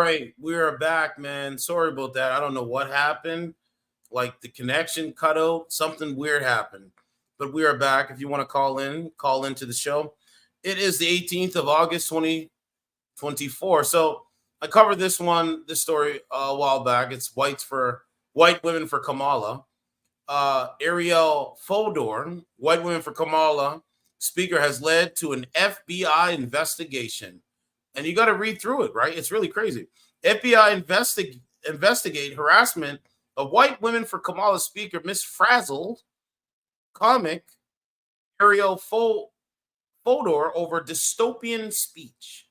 right, we are back, man. Sorry about that. I don't know what happened. Like the connection cut out, something weird happened. But we are back. If you want to call into the show. It is the 18th of August, 2024. So I covered this story a while back. It's white women for Kamala. Arielle Fodor, White Women for Kamala speaker, has led to an FBI investigation. And you got to read through it, right? It's really crazy. FBI investigate harassment of White Women for Kamala speaker, Miss Frazzled, comic Arielle Fodor over dystopian speech.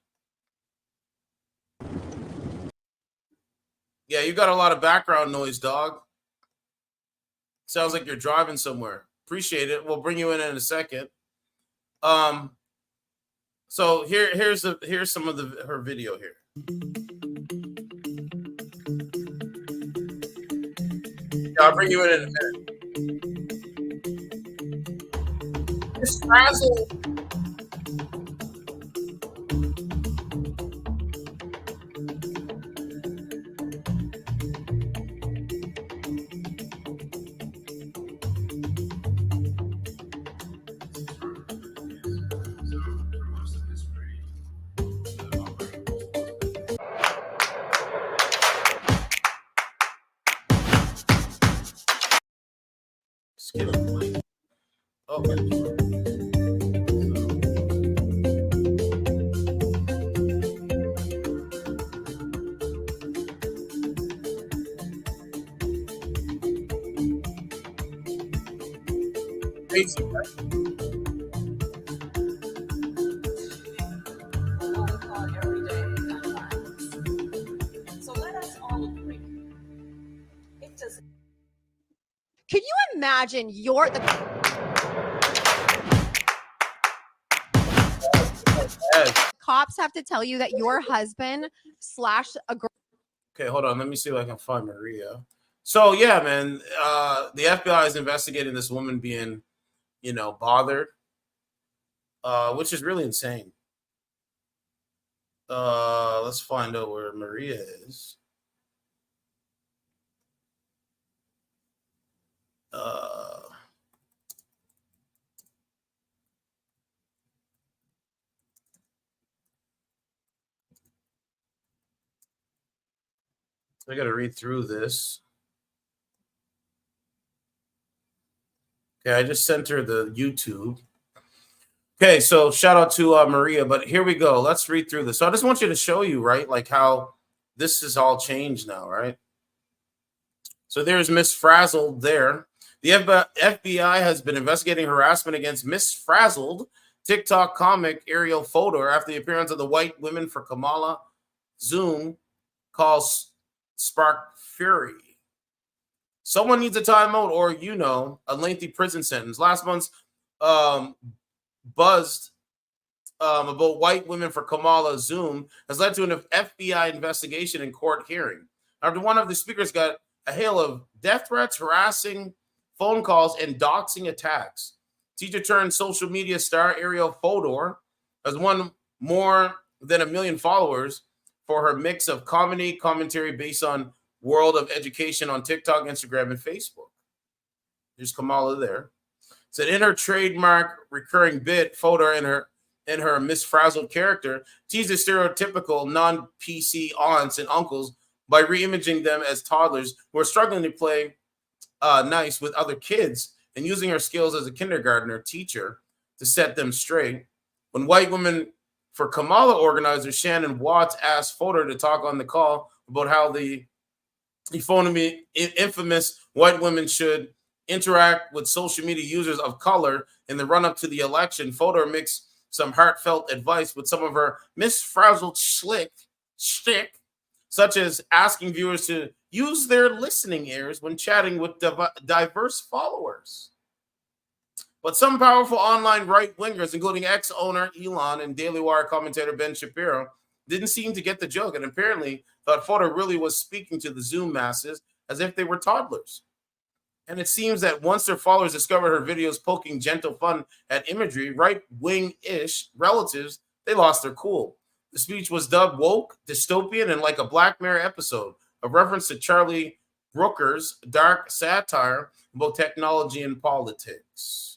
Yeah, you got a lot of background noise, dog. Sounds like you're driving somewhere. Appreciate it. We'll bring you in a second. So here's some of her video here. Yeah, I'll bring you in a minute. This frazzle. Skip it. Okay. Crazy, right? Can you imagine the cops have to tell you that your husband slashed a girl? Okay, hold on. Let me see if I can find Maria. So yeah, man, the FBI is investigating this woman being, bothered, which is really insane. Let's find out where Maria is. I got to read through this. Okay, I just sent her the YouTube. Okay, so shout out to Maria, but here we go. Let's read through this. So I just want you to show you, right, like how this has all changed now, right? So there's Miss Frazzled there. The FBI has been investigating harassment against Miss Frazzled, TikTok comic Arielle Fodor, after the appearance of the White Women for Kamala Zoom calls sparked fury. Someone needs a timeout or, a lengthy prison sentence. Last month's buzzed about White Women for Kamala Zoom has led to an FBI investigation and court hearing. After one of the speakers got a hail of death threats, harassing phone calls, and doxing attacks. Teacher turned social media star Arielle Fodor has won more than 1 million followers for her mix of commentary based on world of education on TikTok, Instagram, and Facebook. There's Kamala there. Said in her trademark recurring bit, Fodor in her Miss Frazzled character teases stereotypical non-PC aunts and uncles by reimaging them as toddlers who are struggling to play nice with other kids and using her skills as a kindergartner teacher to set them straight. When White Women for Kamala organizer Shannon Watts asked Fodor to talk on the call about how the infamous white women should interact with social media users of color in the run-up to the election, Fodor mixed some heartfelt advice with some of her Miss Frazzled shtick, such as asking viewers to use their listening ears when chatting with diverse followers. But some powerful online right-wingers, including ex-owner Elon and Daily Wire commentator Ben Shapiro, didn't seem to get the joke and apparently thought Fodor really was speaking to the Zoom masses as if they were toddlers. And it seems that once their followers discovered her videos poking gentle fun at imagery, right-wing-ish relatives, they lost their cool. The speech was dubbed woke, dystopian, and like a Black Mirror episode, a reference to Charlie Brooker's dark satire about technology and politics.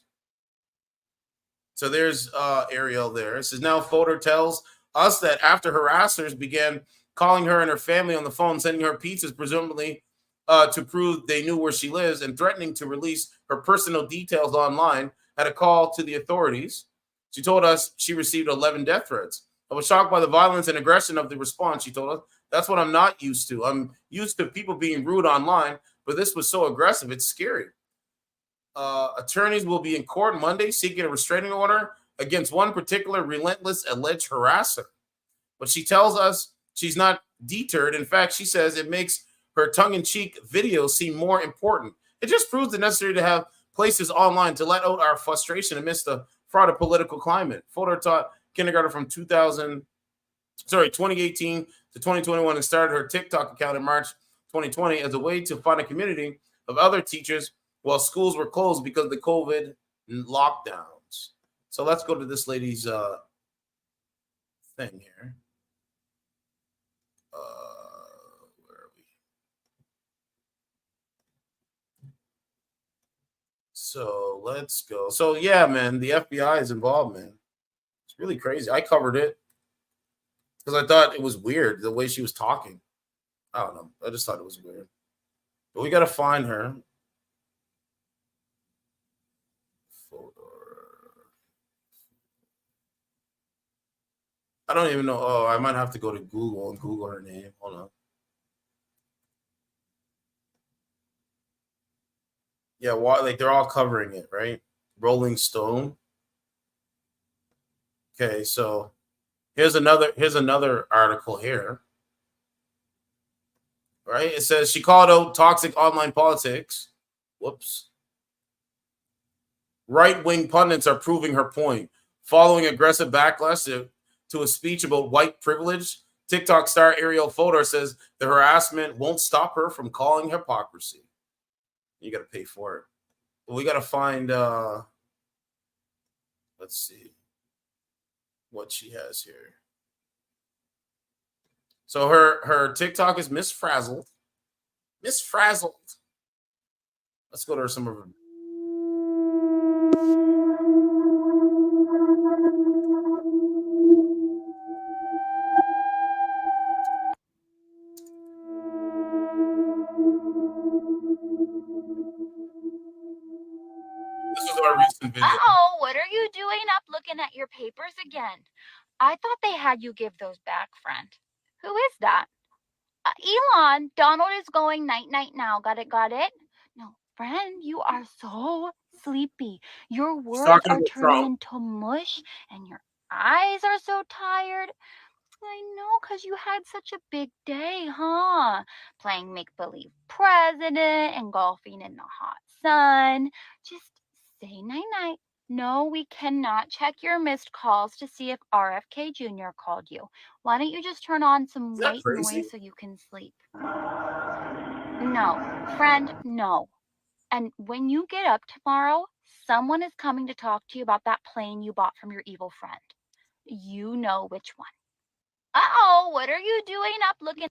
So there's Arielle there. It says now Fodor tells us that after harassers began calling her and her family on the phone, sending her pizzas, presumably to prove they knew where she lives, and threatening to release her personal details online, had a call to the authorities. She told us she received 11 death threats. I was shocked by the violence and aggression of the response. She told us, that's what I'm not used to. I'm used to people being rude online, but this was so aggressive. It's scary. Attorneys will be in court Monday seeking a restraining order against one particular relentless alleged harasser. But she tells us she's not deterred. In fact, she says it makes her tongue-in-cheek videos seem more important. It just proves the necessary to have places online to let out our frustration amidst the fraud of political climate. Fodor taught kindergarten from 2018 to 2021 and started her TikTok account in March 2020 as a way to find a community of other teachers while schools were closed because of the COVID lockdowns. So let's go to this lady's thing here. Where are we? So let's go. So yeah, man, the FBI is involved, man. It's really crazy. I covered it because I thought it was weird the way she was talking. I don't know. I just thought it was weird. But we got to find her. I don't even know. Oh, I might have to go to Google and Google her name. Hold on. Yeah, why? Like they're all covering it, right? Rolling Stone. Okay, so here's another article here. Right? It says she called out toxic online politics. Whoops. Right-wing pundits are proving her point. Following aggressive backlash to a speech about white privilege, TikTok star Arielle Fodor says the harassment won't stop her from calling hypocrisy. You got to pay for it. But we got to find, let's see what she has here. So her TikTok is Miss Frazzled. Miss Frazzled. Let's go to some of her. This was our recent video. Oh, what are you doing up looking at your papers again? I thought they had you give those back, friend. Who is that? Elon, Donald is going night-night now. Got it? No, friend, you are so sleepy. Your words are turning into mush, and your eyes are so tired. I know, because you had such a big day, huh? Playing make-believe president and golfing in the hot sun. Just say night-night. No, we cannot check your missed calls to see if RFK Jr. called you. Why don't you just turn on some white noise so you can sleep? No, friend, no. And when you get up tomorrow, someone is coming to talk to you about that plane you bought from your evil friend. You know which one. Uh-oh, what are you doing up looking?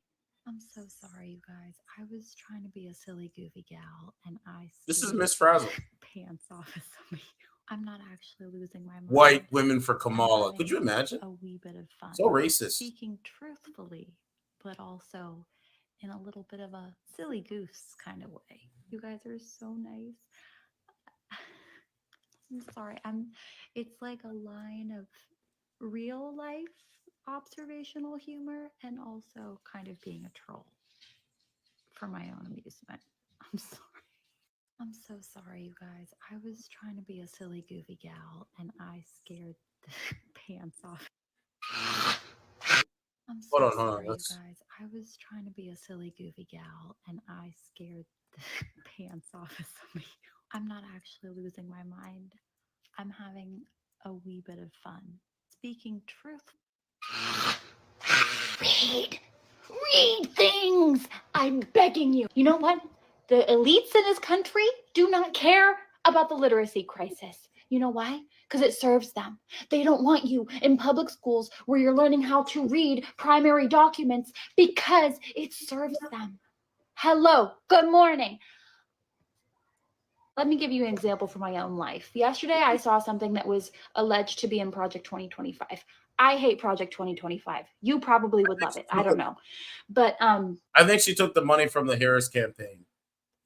I'm so sorry, you guys. I was trying to be a silly, goofy gal, and This is Miss Frazzle. Pants off of some of you. I'm not actually losing my mind. White Women for Kamala. Could you imagine? A wee bit of fun. So racist. Speaking truthfully, but also in a little bit of a silly goose kind of way. You guys are so nice. I'm sorry. It's like a line of real life observational humor and also kind of being a troll for my own amusement. I'm sorry. I'm so sorry, you guys. I was trying to be a silly, goofy gal, and I scared the pants off. I'm so sorry, you guys. I was trying to be a silly, goofy gal, and I scared the pants off of some of you. I'm not actually losing my mind. I'm having a wee bit of fun. Speaking truth. Read things! I'm begging you. You know what? The elites in this country do not care about the literacy crisis. You know why? because it serves them. They don't want you in public schools where you're learning how to read primary documents because it serves them. Hello, good morning. Let me give you an example from my own life. Yesterday, I saw something that was alleged to be in Project 2025. I hate Project 2025. You probably would love it. I don't know. But I think she took the money from the Harris campaign.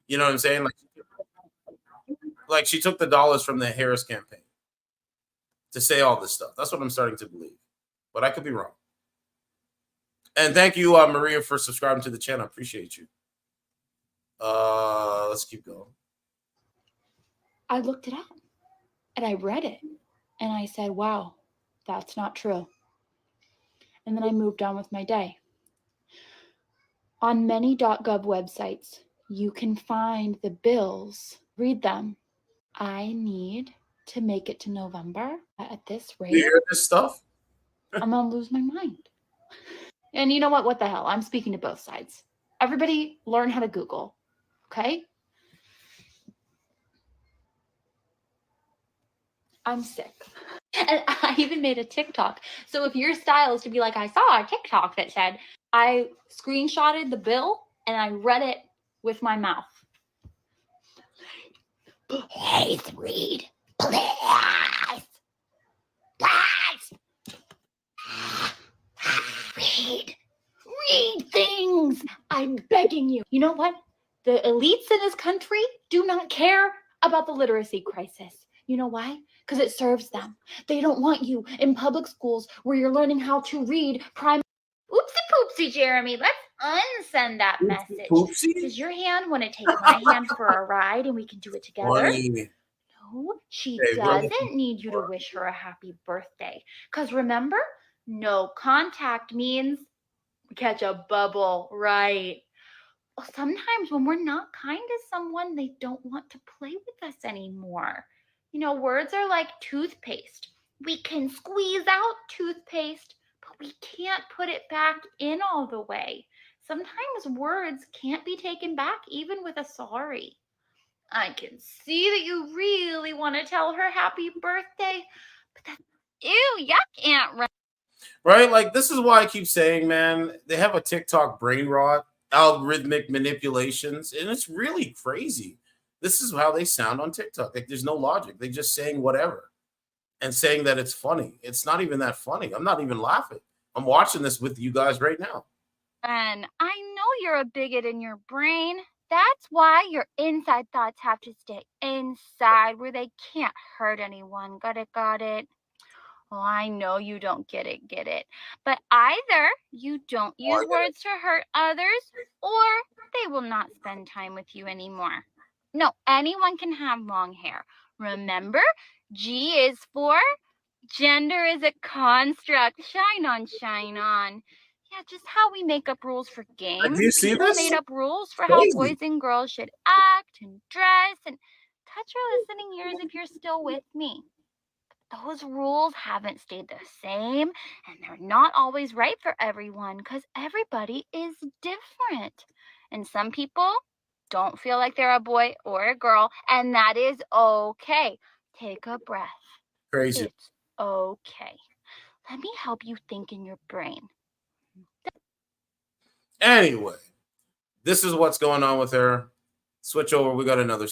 You know what I'm saying? Like she took the dollars from the Harris campaign to say all this stuff. That's what I'm starting to believe. But I could be wrong. And thank you, Maria, for subscribing to the channel. I appreciate you. Let's keep going. I looked it up and I read it and I said, wow, that's not true. And then I moved on with my day. On many .gov websites, you can find the bills, read them. I need to make it to November at this Do you rate. hear this stuff? I'm gonna lose my mind. And you know what? What the hell? I'm speaking to both sides. Everybody learn how to Google, okay? I'm sick. And I even made a TikTok. So if your style is to be like, I saw a TikTok that said, I screenshotted the bill and I read it with my mouth. Please read. Please. Please. Read. Read things. I'm begging you. You know what? The elites in this country do not care about the literacy crisis. You know why? Because it serves them. They don't want you in public schools where you're learning how to read Oopsie poopsie, Jeremy. Let's unsend that message. Oopsie? Does your hand want to take my hand for a ride and we can do it together? Funny. No, she Hey, really? doesn't need you to wish her a happy birthday. Because remember, no contact means catch a bubble, right? Sometimes when we're not kind to someone, they don't want to play with us anymore. You know, words are like toothpaste. We can squeeze out toothpaste, but we can't put it back in all the way. Sometimes words can't be taken back even with a sorry. I can see that you really want to tell her happy birthday, but that's ew, yuck, Aunt. Right? Like, this is why I keep saying, man, they have a TikTok brain rot, algorithmic manipulations, and it's really crazy. This is how they sound on TikTok. Like, there's no logic. They're just saying whatever and saying that it's funny. It's not even that funny. I'm not even laughing. I'm watching this with you guys right now. And I know you're a bigot in your brain. That's why your inside thoughts have to stay inside where they can't hurt anyone. Got it, got it? Oh, I know you don't get it. But either you don't use words to hurt others or they will not spend time with you anymore. No, anyone can have long hair. Remember, G is for gender is a construct. Shine on, shine on. Yeah, just how we make up rules for games. Do you see People this? made up rules for Crazy. how boys and girls should act and dress. And touch your listening ears if you're still with me. Those rules haven't stayed the same, and they're not always right for everyone because everybody is different. And some people don't feel like they're a boy or a girl, and that is okay. Take a breath. Crazy. It's okay. Let me help you think in your brain. Anyway, this is what's going on with her. Switch over. We got another